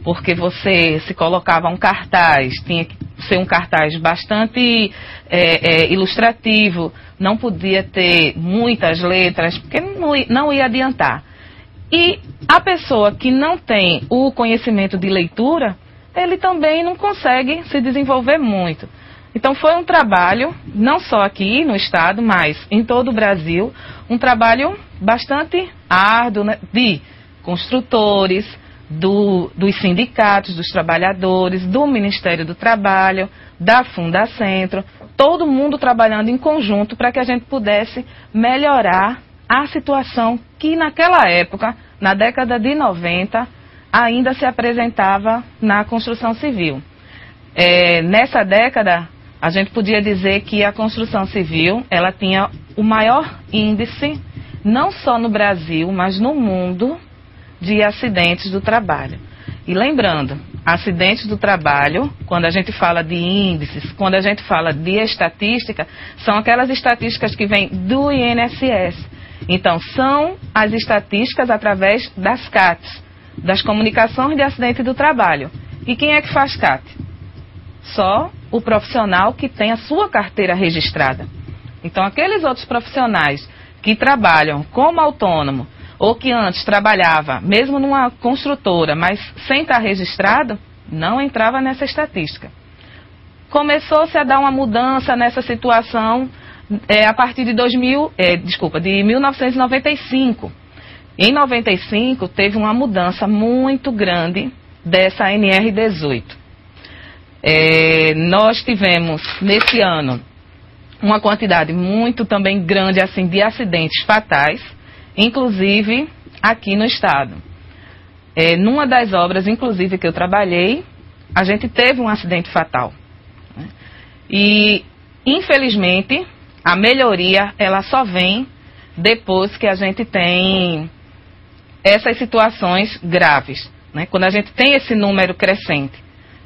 porque você se colocava um cartaz, tinha que ser um cartaz bastante ilustrativo, não podia ter muitas letras, porque não ia adiantar. E a pessoa que não tem o conhecimento de leitura, ele também não consegue se desenvolver muito. Então foi um trabalho, não só aqui no estado, mas em todo o Brasil, um trabalho bastante árduo, né, de construtores, dos sindicatos, dos trabalhadores, do Ministério do Trabalho, da Fundacentro, todo mundo trabalhando em conjunto para que a gente pudesse melhorar a situação que naquela época, na década de 90, ainda se apresentava na construção civil. Nessa década, a gente podia dizer que a construção civil, ela tinha o maior índice, não só no Brasil, mas no mundo, de acidentes do trabalho. E lembrando, acidentes do trabalho, quando a gente fala de índices, quando a gente fala de estatística, são aquelas estatísticas que vêm do INSS. Então, são as estatísticas através das CATs, das comunicações de acidente do trabalho. E quem é que faz CAT? Só o profissional que tem a sua carteira registrada. Então, aqueles outros profissionais que trabalham como autônomo, ou que antes trabalhava, mesmo numa construtora, mas sem estar registrado, não entrava nessa estatística. Começou-se a dar uma mudança nessa situação a partir de 1995. Em 95, teve uma mudança muito grande dessa NR18. Nós tivemos, nesse ano, uma quantidade muito também grande assim, de acidentes fatais, inclusive aqui no estado. Numa das obras, inclusive, que eu trabalhei, a gente teve um acidente fatal. E, infelizmente, a melhoria, ela só vem depois que a gente tem essas situações graves, né? Quando a gente tem esse número crescente.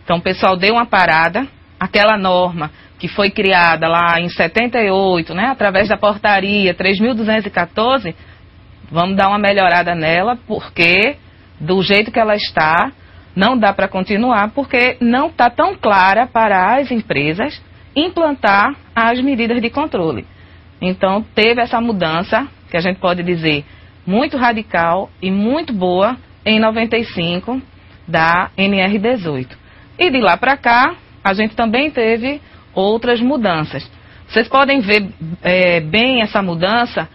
Então, o pessoal deu uma parada, aquela norma que foi criada lá em 78, né, através da portaria 3.214, vamos dar uma melhorada nela, porque do jeito que ela está, não dá para continuar, porque não está tão clara para as empresas implantar as medidas de controle. Então, teve essa mudança, que a gente pode dizer, muito radical e muito boa, em 95, da NR18. E de lá para cá, a gente também teve outras mudanças. Vocês podem ver bem essa mudança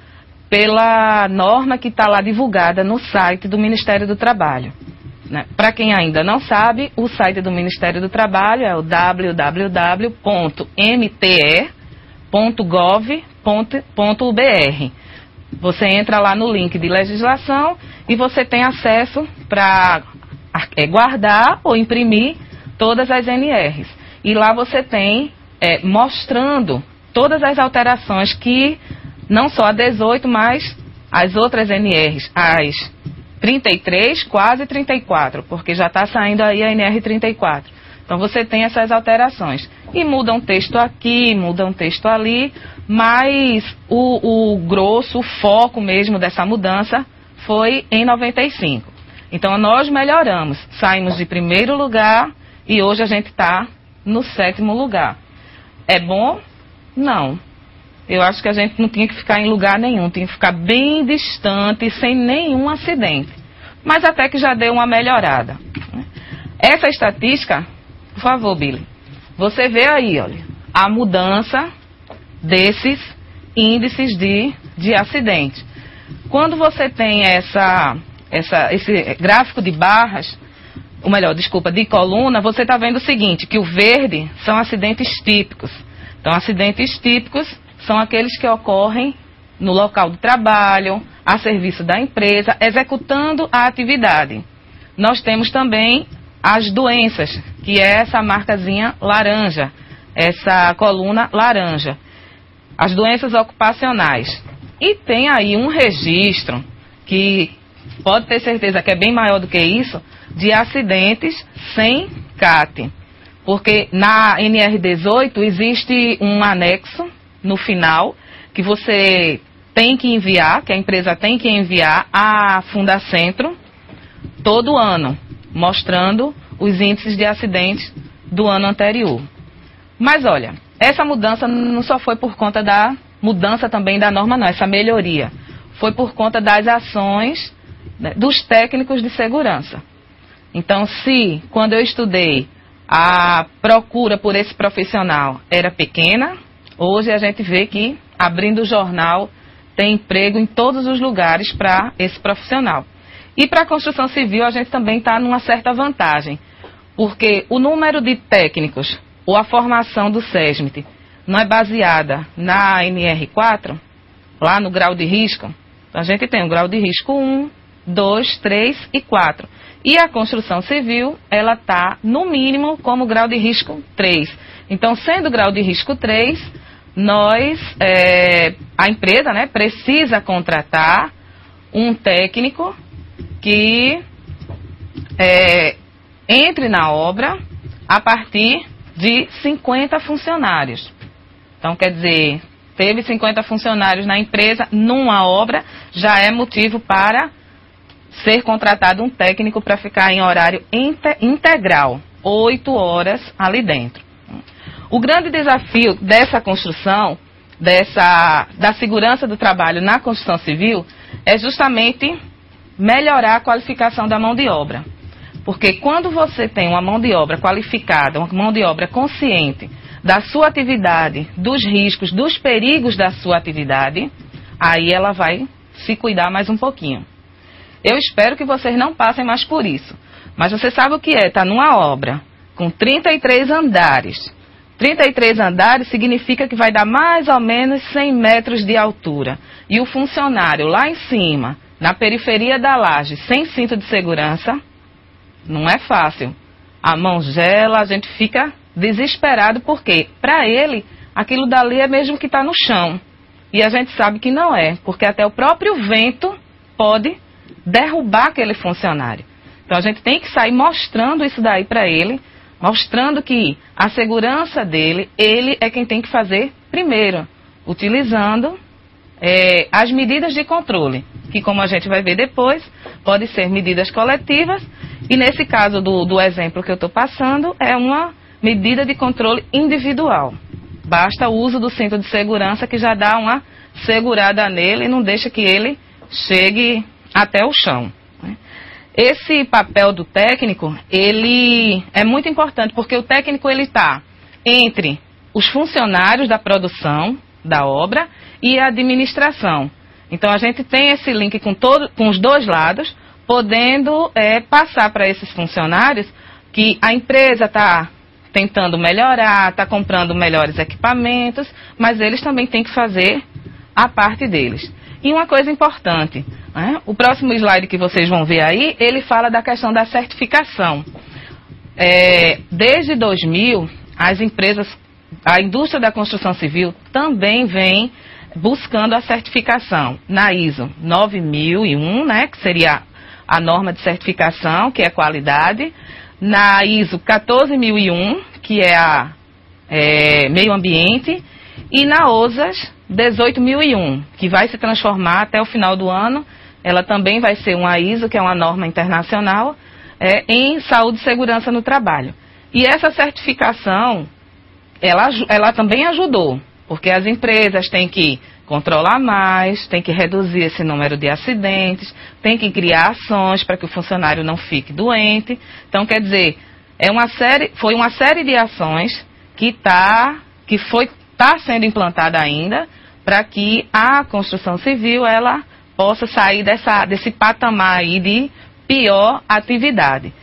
pela norma que está lá divulgada no site do Ministério do Trabalho. Né? Para quem ainda não sabe, o site do Ministério do Trabalho é o www.mte.gov.br. Você entra lá no link de legislação e você tem acesso para guardar ou imprimir todas as NRs. E lá você tem mostrando todas as alterações que, não só a 18, mas as outras NRs, as 33, quase 34, porque já está saindo aí a NR 34. Então você tem essas alterações. E muda um texto aqui, muda um texto ali, mas o grosso, o foco mesmo dessa mudança foi em 95. Então nós melhoramos, saímos de primeiro lugar e hoje a gente está no 7º lugar. É bom? Não. Eu acho que a gente não tinha que ficar em lugar nenhum, tinha que ficar bem distante, sem nenhum acidente. Mas até que já deu uma melhorada. Essa estatística, por favor, Billy, você vê aí, olha, a mudança desses índices de acidente. Quando você tem esse gráfico de barras, ou melhor, desculpa, de coluna, você está vendo o seguinte, que o verde são acidentes típicos. Então, acidentes típicos são aqueles que ocorrem no local do trabalho, a serviço da empresa, executando a atividade. Nós temos também as doenças, que é essa marcazinha laranja, essa coluna laranja. As doenças ocupacionais. E tem aí um registro, que pode ter certeza que é bem maior do que isso, de acidentes sem CAT. Porque na NR18 existe um anexo no final, que você tem que enviar, que a empresa tem que enviar à Fundacentro todo ano. mostrando os índices de acidentes do ano anterior. Mas olha, essa mudança não só foi por conta da mudança também da norma, não, essa melhoria. Foi por conta das ações, né, dos técnicos de segurança. Então, se quando eu estudei a procura por esse profissional era pequena, hoje a gente vê que, abrindo o jornal, tem emprego em todos os lugares para esse profissional. E para a construção civil a gente também está numa certa vantagem, porque o número de técnicos ou a formação do SESMIT não é baseada na NR4, lá no grau de risco. Então, a gente tem o grau de risco 1, 2, 3 e 4. E a construção civil, ela está, no mínimo, como grau de risco 3. Então, sendo grau de risco 3, a empresa, né, precisa contratar um técnico que entre na obra a partir de 50 funcionários. Então, quer dizer, teve 50 funcionários na empresa, numa obra, já é motivo para ser contratado um técnico para ficar em horário integral, 8 horas ali dentro. O grande desafio dessa construção, da segurança do trabalho na construção civil, é justamente melhorar a qualificação da mão de obra. Porque quando você tem uma mão de obra qualificada, uma mão de obra consciente da sua atividade, dos riscos, dos perigos da sua atividade, aí ela vai se cuidar mais um pouquinho. Eu espero que vocês não passem mais por isso. Mas você sabe o que é? Está numa obra com 33 andares. 33 andares significa que vai dar mais ou menos 100 metros de altura. E o funcionário lá em cima, na periferia da laje, sem cinto de segurança, não é fácil. A mão gela, a gente fica desesperado, porque para ele, aquilo dali é mesmo que está no chão. E a gente sabe que não é, porque até o próprio vento pode derrubar aquele funcionário. Então a gente tem que sair mostrando isso daí para ele, mostrando que a segurança dele, ele é quem tem que fazer primeiro, utilizando as medidas de controle, que, como a gente vai ver depois, podem ser medidas coletivas, e nesse caso do exemplo que eu estou passando, é uma medida de controle individual. Basta o uso do cinto de segurança, que já dá uma segurada nele e não deixa que ele chegue até o chão. Esse papel do técnico, ele é muito importante, porque o técnico ele está entre os funcionários da produção da obra e a administração. Então a gente tem esse link com os dois lados, podendo passar para esses funcionários que a empresa está tentando melhorar, está comprando melhores equipamentos, mas eles também têm que fazer a parte deles. E uma coisa importante, né? O próximo slide que vocês vão ver aí, ele fala da questão da certificação. Desde 2000, as empresas, a indústria da construção civil também vem buscando a certificação na ISO 9001, né, que seria a norma de certificação, que é qualidade, na ISO 14001, que é a meio ambiente, e na OSAS 18001, que vai se transformar até o final do ano. Ela também vai ser uma ISO, que é uma norma internacional, em saúde e segurança no trabalho. E essa certificação, ela também ajudou, porque as empresas têm que controlar mais, têm que reduzir esse número de acidentes, têm que criar ações para que o funcionário não fique doente. Então, quer dizer, foi uma série de ações que está sendo implantada ainda, para que a construção civil ela possa sair desse patamar aí de pior atividade.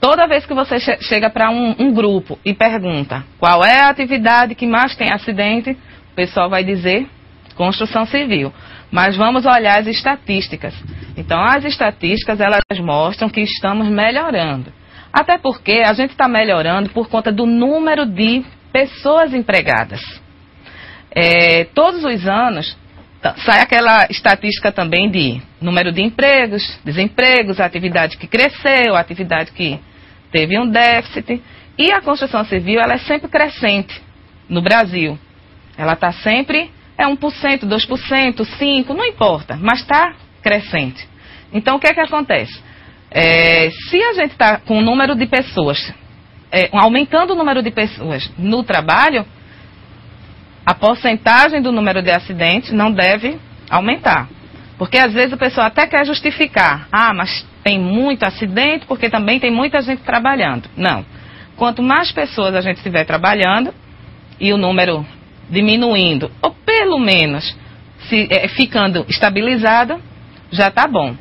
Toda vez que você chega para um grupo e pergunta qual é a atividade que mais tem acidente, o pessoal vai dizer construção civil. Mas vamos olhar as estatísticas. Então, as estatísticas elas mostram que estamos melhorando. Até porque a gente está melhorando por conta do número de pessoas empregadas. Todos os anos sai aquela estatística também de número de empregos, desempregos, a atividade que cresceu, a atividade que teve um déficit. E a construção civil ela é sempre crescente no Brasil. Ela está sempre, 1%, 2%, 5%, não importa, mas está crescente. Então o que é que acontece? Se a gente está com o número de pessoas, aumentando o número de pessoas no trabalho, a porcentagem do número de acidentes não deve aumentar. Porque às vezes o pessoal até quer justificar. Ah, mas tem muito acidente porque também tem muita gente trabalhando. Não. Quanto mais pessoas a gente estiver trabalhando e o número diminuindo, ou pelo menos ficando estabilizado, já está bom.